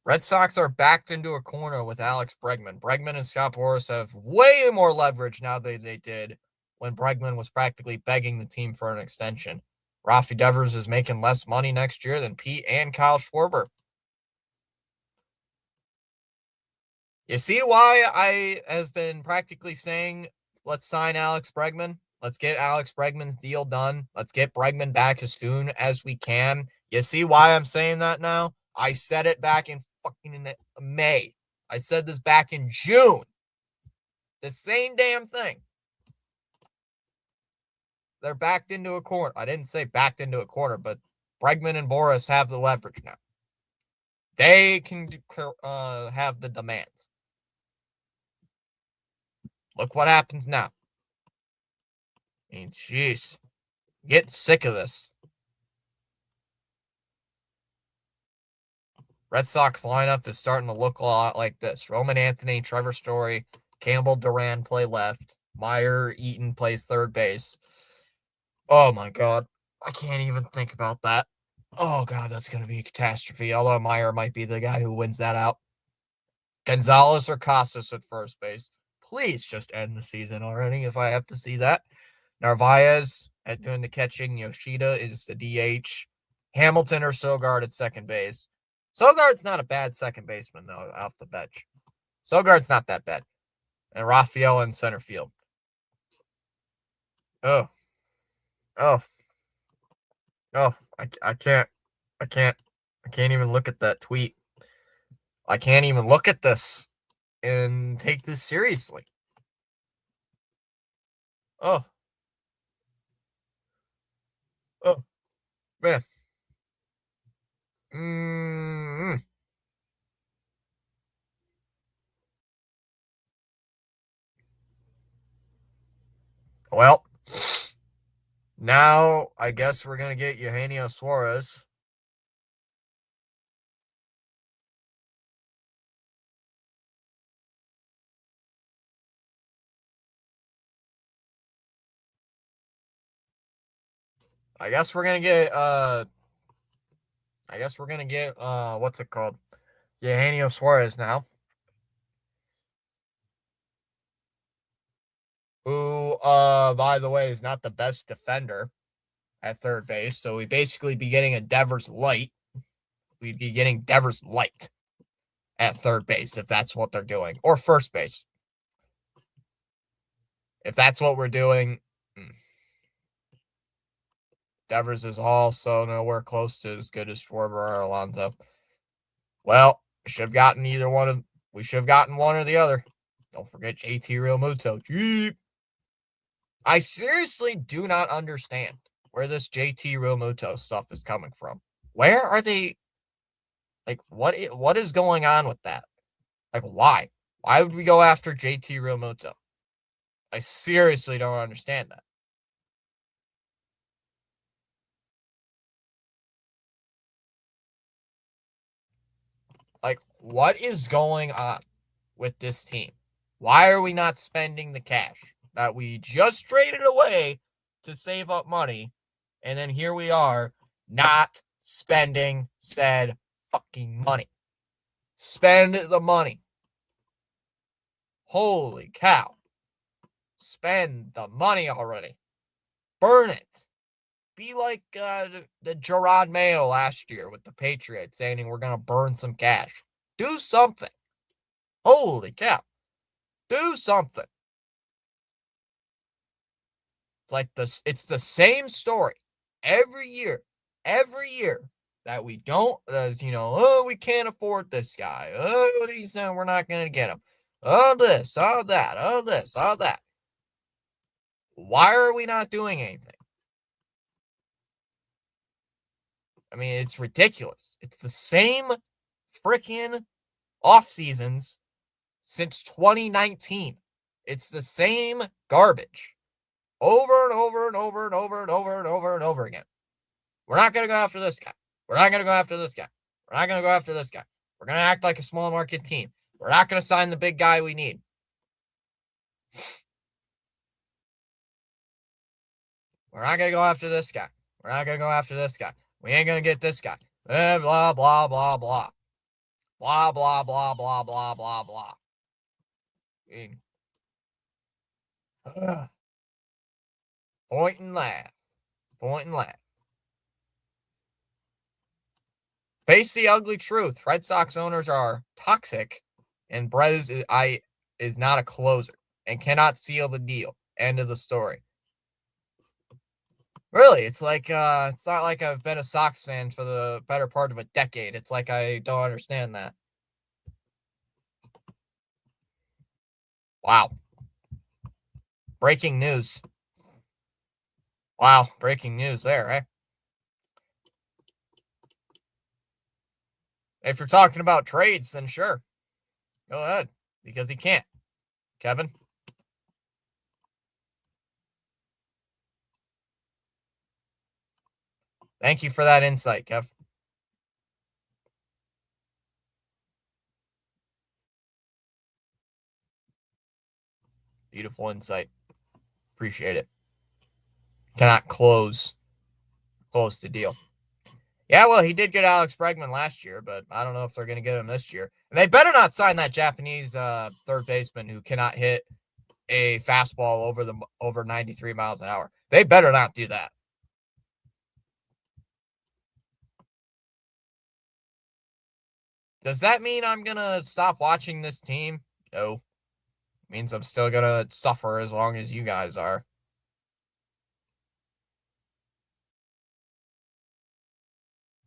Red Sox are backed into a corner with Alex Bregman. Bregman and Scott Boras have way more leverage now than they did when Bregman was practically begging the team for an extension. Rafi Devers is making less money next year than Pete and Kyle Schwarber. You see why I have been practically saying, let's sign Alex Bregman? Let's get Alex Bregman's deal done. Let's get Bregman back as soon as we can. You see why I'm saying that now? I said it back in fucking May. I said this back in June. The same damn thing. They're backed into a corner. I didn't say backed into a corner, but Bregman and Boras have the leverage now. They can have the demands. Look what happens now. I mean, jeez. Get sick of this. Red Sox lineup is starting to look a lot like this. Roman Anthony, Trevor Story, Campbell Duran play left. Meyer Eaton plays third base. Oh my god. I can't even think about that. Oh god, that's going to be a catastrophe. Although Meyer might be the guy who wins that out. Gonzalez or Casas at first base. Please just end the season already if I have to see that. Narvaez at doing the catching. Yoshida is the DH. Hamilton or Sogard at second base. Sogard's not a bad second baseman, though, off the bench. Sogard's not that bad. And Raphael in center field. Oh, oh, oh, I can't. I can't. I can't even look at that tweet. I can't even look at this and take this seriously. Oh, oh, man. Mm-hmm. Well, now I guess we're gonna get Eugenio Suarez. I guess we're gonna get what's it called? Eugenio Suarez now. Who by the way is not the best defender at third base. So we'd basically be getting a Devers light. We'd be getting Devers light at third base if that's what they're doing. Or first base. If that's what we're doing, Devers is also nowhere close to as good as Schwarber or Alonso. Well, should have gotten either one of we should have gotten one or the other. Don't forget JT Realmuto. Jeep. I seriously do not understand where this JT Realmuto stuff is coming from. Where are they? Like, what is going on with that? Like, why? Why would we go after JT Realmuto? I seriously don't understand that. Like, what is going on with this team? Why are we not spending the cash that we just traded away to save up money? And then here we are not spending said fucking money. Spend the money. Holy cow. Spend the money already. Burn it. Be like the Gerard Mayo last year with the Patriots saying we're going to burn some cash. Do something. Holy cow. Do something. It's like this. It's the same story every year. Every year that we don't, oh, we can't afford this guy. Oh, he's we're not going to get him. Oh, this, oh, that, oh, this, oh, that. Why are we not doing anything? I mean, it's ridiculous. It's the same freaking off seasons since 2019. It's the same garbage over and over and over and over and over and over and over again. We're not going to go after this guy. We're not going to go after this guy. We're not going to go after this guy. We're going to act like a small market team. We're not going to sign the big guy we need. We're not going to go after this guy. We're not going to go after this guy. We ain't going to get this guy. Blah, blah, blah, blah, blah. Blah, blah, blah, blah, blah, blah, blah. I mean, point and laugh. Point and laugh. Face the ugly truth. Red Sox owners are toxic, and Brez is not a closer and cannot seal the deal. End of the story. Really, it's like it's not like I've been a Sox fan for the better part of a decade. It's like I don't understand that. Wow. Breaking news. Wow, breaking news there, eh? If you're talking about trades, then sure. Go ahead. Because he can't. Kevin? Thank you for that insight, Kev. Beautiful insight. Appreciate it. Cannot close the deal. Yeah, well, he did get Alex Bregman last year, but I don't know if they're going to get him this year. And they better not sign that Japanese third baseman who cannot hit a fastball over 93 miles an hour. They better not do that. Does that mean I'm going to stop watching this team? No. It means I'm still going to suffer as long as you guys are.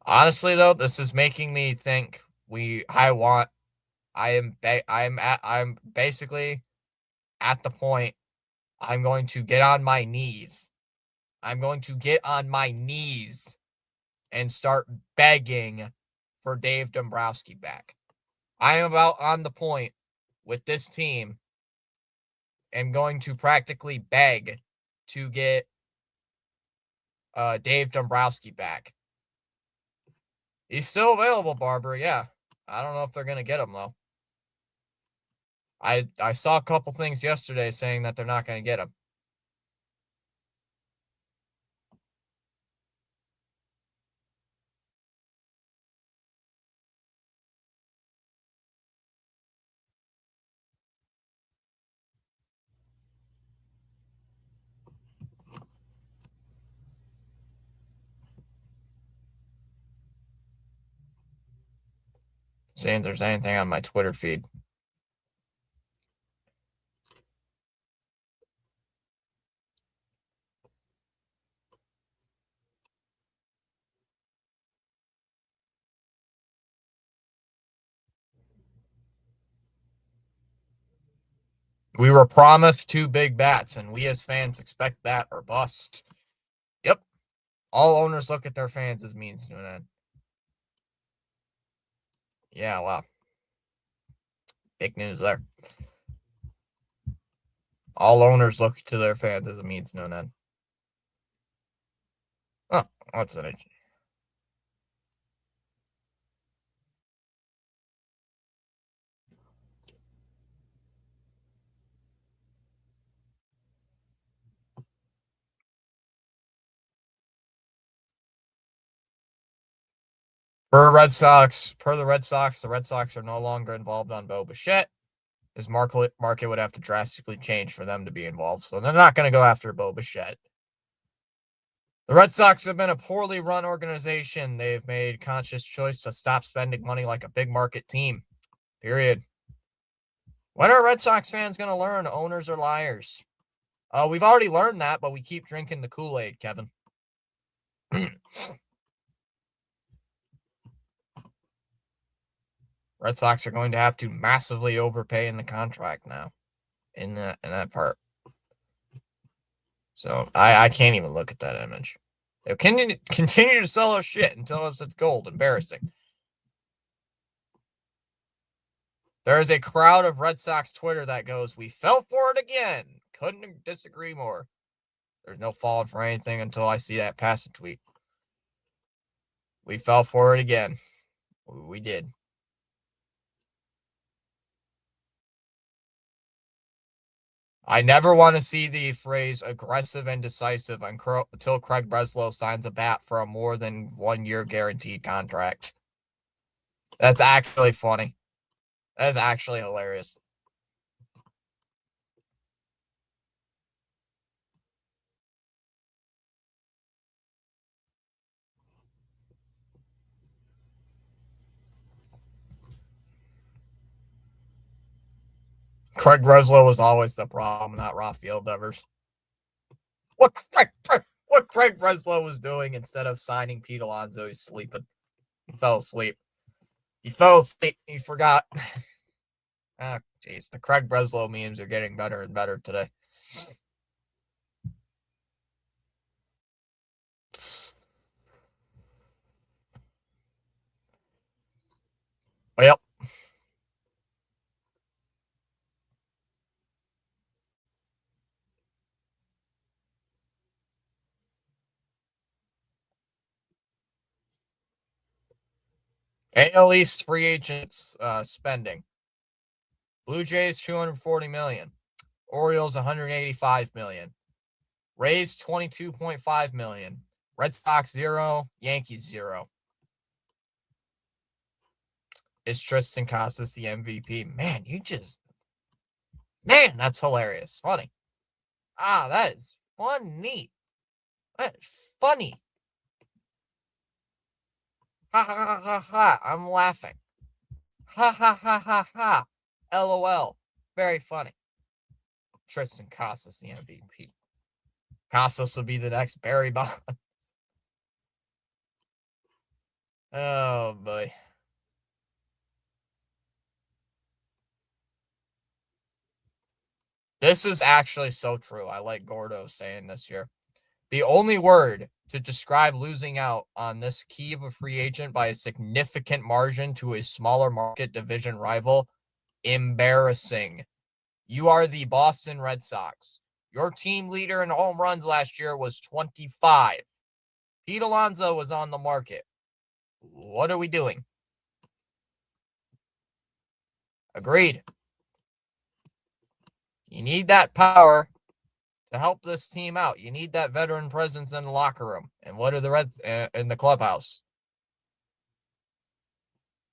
Honestly, though, this is making me think I'm basically at the point I'm going to get on my knees. I'm going to get on my knees and start begging for Dave Dombrowski back. I am about on the point with this team and going to practically beg to get Dave Dombrowski back. He's still available, Barber, yeah. I don't know if they're going to get him, though. I saw a couple things yesterday saying that they're not going to get him. Seeing if there's anything on my Twitter feed. We were promised 2 big bats, and we as fans expect that or bust. Yep. All owners look at their fans as means to an end. Yeah, wow. Big news there. All owners look to their fans as a means to an end. Oh, what's that? Per the Red Sox, the Red Sox are no longer involved on Bo Bichette. His market would have to drastically change for them to be involved, so they're not going to go after Bo Bichette. The Red Sox have been a poorly run organization. They've made conscious choice to stop spending money like a big market team. Period. When are Red Sox fans going to learn owners are liars? We've already learned that, but we keep drinking the Kool-Aid, Kevin. Red Sox are going to have to massively overpay in the contract now. In that part. So I can't even look at that image. They'll continue to sell us shit and tell us it's gold. Embarrassing. There is a crowd of Red Sox Twitter that goes, "We fell for it again." Couldn't disagree more. There's no falling for anything until I see that passing tweet. We fell for it again. We did. I never want to see the phrase aggressive and decisive until Craig Breslow signs a bat for a more than 1 year guaranteed contract. That's actually funny. That's actually hilarious. Craig Breslow was always the problem, not Rafael Devers. What Craig Breslow was doing instead of signing Pete Alonso, he's sleeping. He fell asleep. He fell asleep. He forgot. Ah, jeez. The Craig Breslow memes are getting better and better today. Well, AL East free agents spending. Blue Jays 240 million. Orioles 185 million. Rays 22.5 million. Red Sox 0. Yankees 0. Is Tristan Casas the MVP? Man, that's hilarious. Funny. That is funny. That is funny. Ha ha ha ha ha. I'm laughing. Ha ha ha ha ha. LOL. Very funny. Tristan Casas the MVP. Casas will be the next Barry Bonds. Oh boy. This is actually so true. I like Gordo saying this here. The only word to describe losing out on this key of a free agent by a significant margin to a smaller market division rival, embarrassing. You are the Boston Red Sox. Your team leader in home runs last year was 25. Pete Alonso was on the market. What are we doing? Agreed. You need that power to help this team out. You need that veteran presence in the locker room. And what are the Reds in the clubhouse?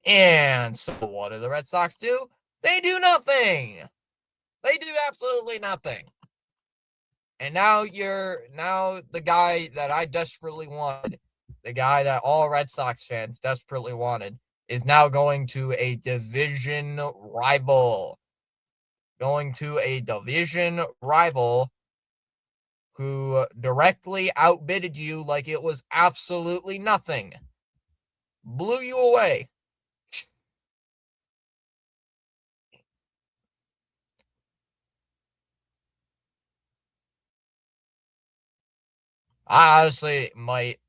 And so what do the Red Sox do? They do nothing. They do absolutely nothing. And now the guy that I desperately wanted, the guy that all Red Sox fans desperately wanted, is now going to a division rival. Going to a division rival who directly outbidded you like it was absolutely nothing. Blew you away. I honestly might.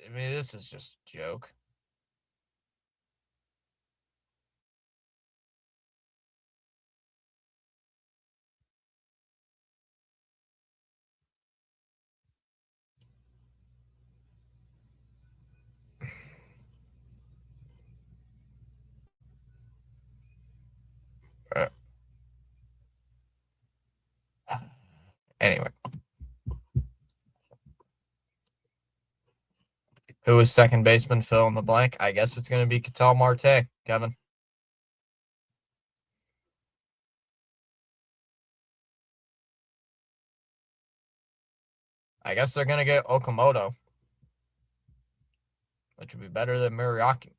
I mean, this is just a joke. Uh, anyway, who is second baseman? Fill in the blank. I guess it's going to be Ketel Marte, Kevin. I guess they're going to get Okamoto, which would be better than Muramaki.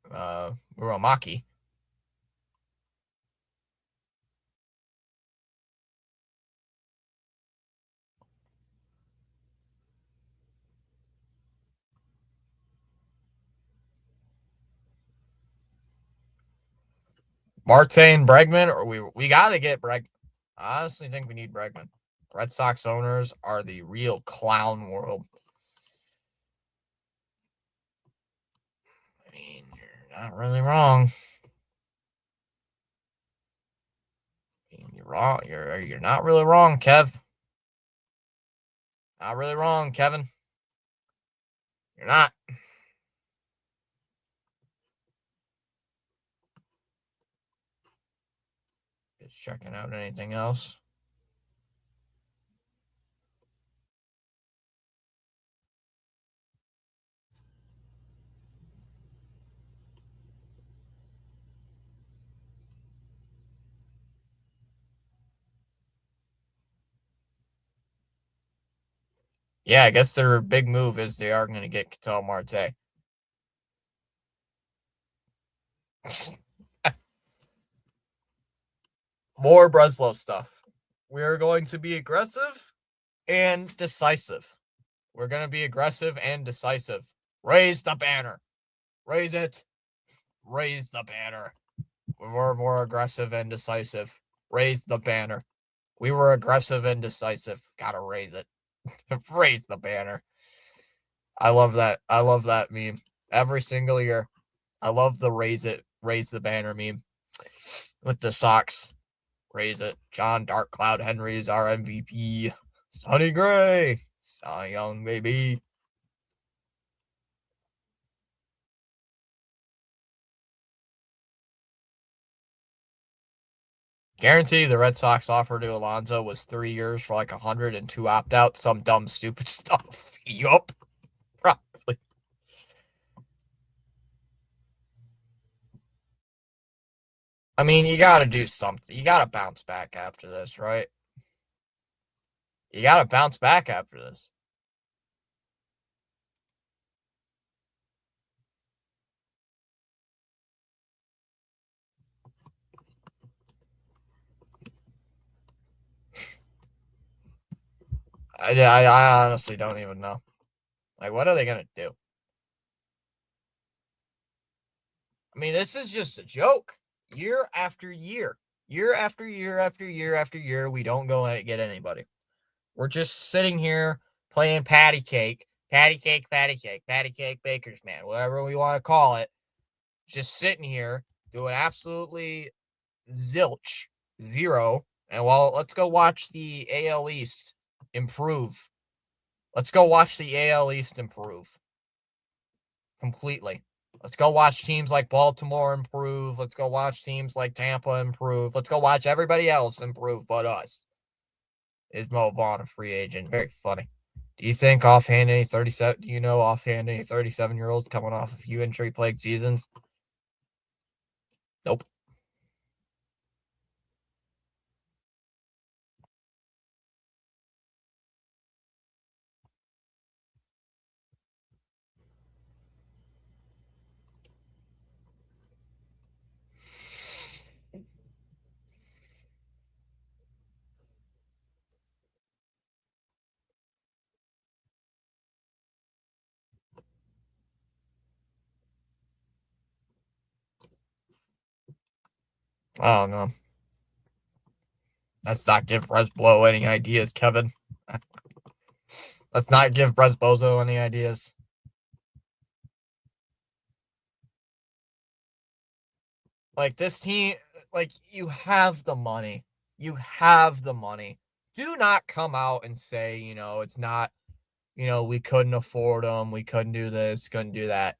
Marte and Bregman, or we got to get Bregman. I honestly think we need Bregman. Red Sox owners are the real clown world. I mean, you're not really wrong. I mean, you're wrong. You're not really wrong, Kev. Not really wrong, Kevin. You're not. Just checking out anything else. Yeah, I guess their big move is they are going to get Ketel Marte. More Breslow stuff. We're going to be aggressive and decisive. We're going to be aggressive and decisive. Raise the banner. Raise it. Raise the banner. We were more aggressive and decisive. Raise the banner. We were aggressive and decisive. Gotta raise it. Raise the banner. I love that. I love that meme. Every single year. I love the raise the banner meme. With the Sox. Raise it. John Dark Cloud Henry is our MVP. Sonny Gray. Cy Young, baby. Guarantee the Red Sox offer to Alonso was 3 years for like 102 opt outs. Some dumb, stupid stuff. Yup. Probably. I mean, you got to do something. You got to bounce back after this, right? You got to bounce back after this. I honestly don't even know. Like, what are they going to do? I mean, this is just a joke. Year after year. Year after year after year after year, we don't go and get anybody. We're just sitting here playing patty cake, patty cake, patty cake, patty cake, baker's man, whatever we want to call it. Just sitting here doing absolutely zilch, zero. And well, let's go watch the AL East improve. Let's go watch the AL East improve completely. Let's go watch teams like Baltimore improve. Let's go watch teams like Tampa improve. Let's go watch everybody else improve but us. Is Mo Vaughn a free agent? Very funny. Do you think offhand any 37? Do you know offhand any 37-year-olds coming off a few injury plagued seasons? Nope. I don't know. Let's not give Breslow any ideas, Kevin. Let's not give Bozo any ideas. Like this team, like you have the money. You have the money. Do not come out and say, it's not, we couldn't afford them. We couldn't do this, couldn't do that.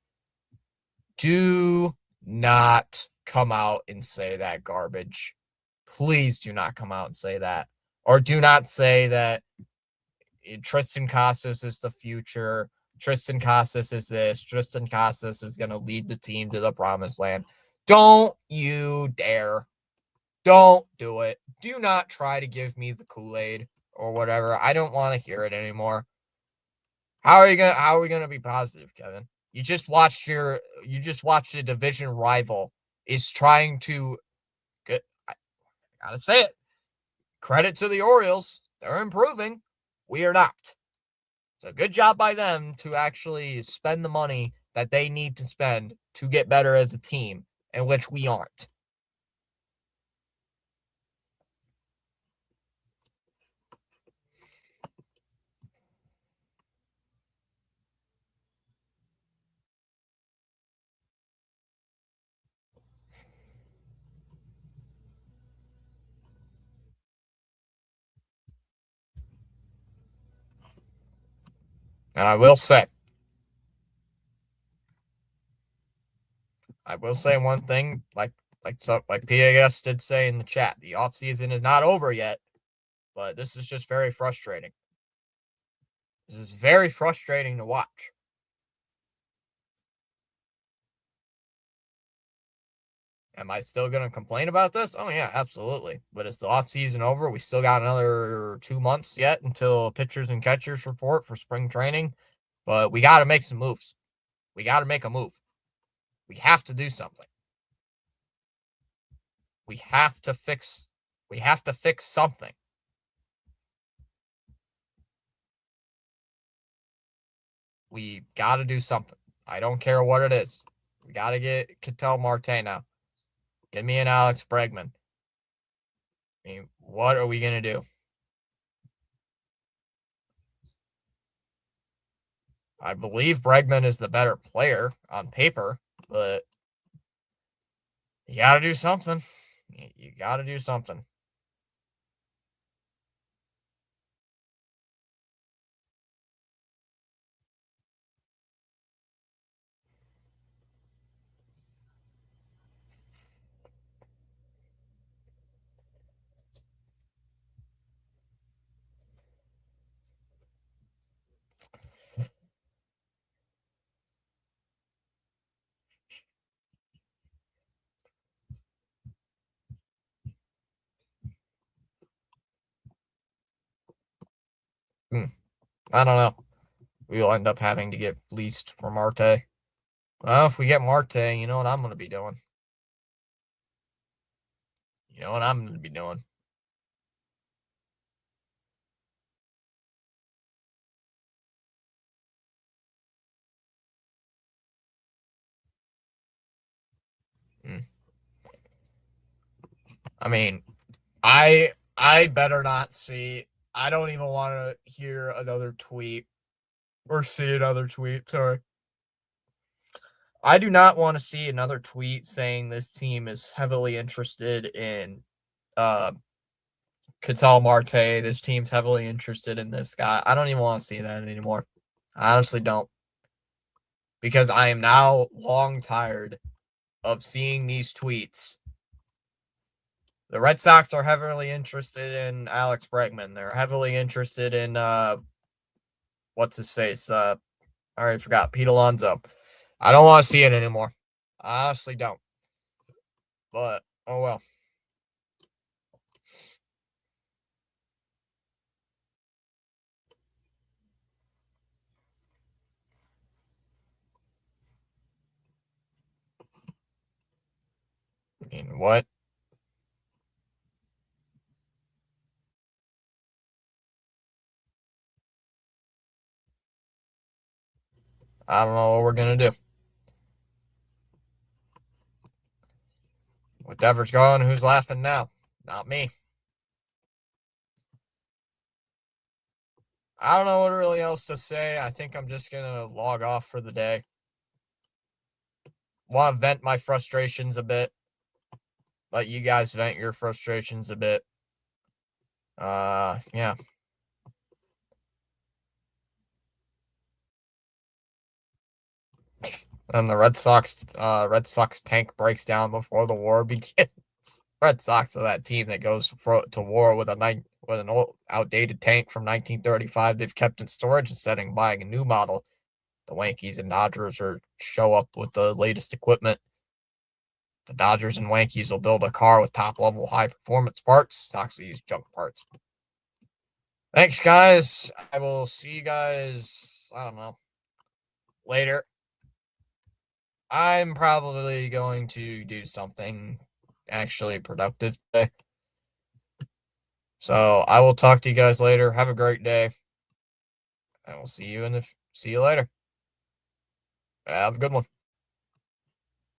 Do not come out and say that garbage. Please do not come out and say that. Or do not say that Tristan Casas is the future. Tristan Casas is this. Tristan Casas is going to lead the team to the promised land. Don't you dare. Don't do it. Do not try to give me the Kool-Aid or whatever. I don't want to hear it anymore. How are we gonna be positive, Kevin? You just watched a division rival is trying to I gotta say it. Credit to the Orioles. They're improving. We are not. It's a good job by them to actually spend the money that they need to spend to get better as a team, in which we aren't. And I will say one thing, like PAS did say in the chat, the offseason is not over yet, but this is just very frustrating. This is very frustrating to watch. Am I still going to complain about this? Oh, yeah, absolutely. But is the offseason over? We still got another 2 months yet until pitchers and catchers report for spring training. But we got to make some moves. We got to make a move. We have to do something. We have to fix something. We got to do something. I don't care what it is. We got to get Ketel Marte now. Give me an Alex Bregman. I mean, what are we going to do? I believe Bregman is the better player on paper, but you got to do something. You got to do something. I don't know. We'll end up having to get leased for Marte. Well, if we get Marte, you know what I'm going to be doing? You know what I'm going to be doing? I mean, I better not see. I don't even want to hear another tweet or see another tweet. Sorry. I do not want to see another tweet saying this team is heavily interested in uh Ketel Marte. This team's heavily interested in this guy. I don't even want to see that anymore. I honestly don't. Because I am now long tired of seeing these tweets. The Red Sox are heavily interested in Alex Bregman. They're heavily interested in what's his face? I already forgot. Pete Alonso. I don't want to see it anymore. I honestly don't. But oh well. I mean, what? I don't know what we're gonna do. Whatever's going, who's laughing now? Not me. I don't know what really else to say. I think I'm just gonna log off for the day. Want to vent my frustrations a bit. Let you guys vent your frustrations a bit. Yeah. And the Red Sox tank breaks down before the war begins. Red Sox are that team that goes to war with an old outdated tank from 1935 they've kept in storage instead of buying a new model. The Yankees and Dodgers show up with the latest equipment. The Dodgers and Yankees will build a car with top level high performance parts. Sox will use junk parts. Thanks, guys. I will see you guys, I don't know, later. I'm probably going to do something actually productive today. So I will talk to you guys later. Have a great day. And we'll see you later. Have a good one.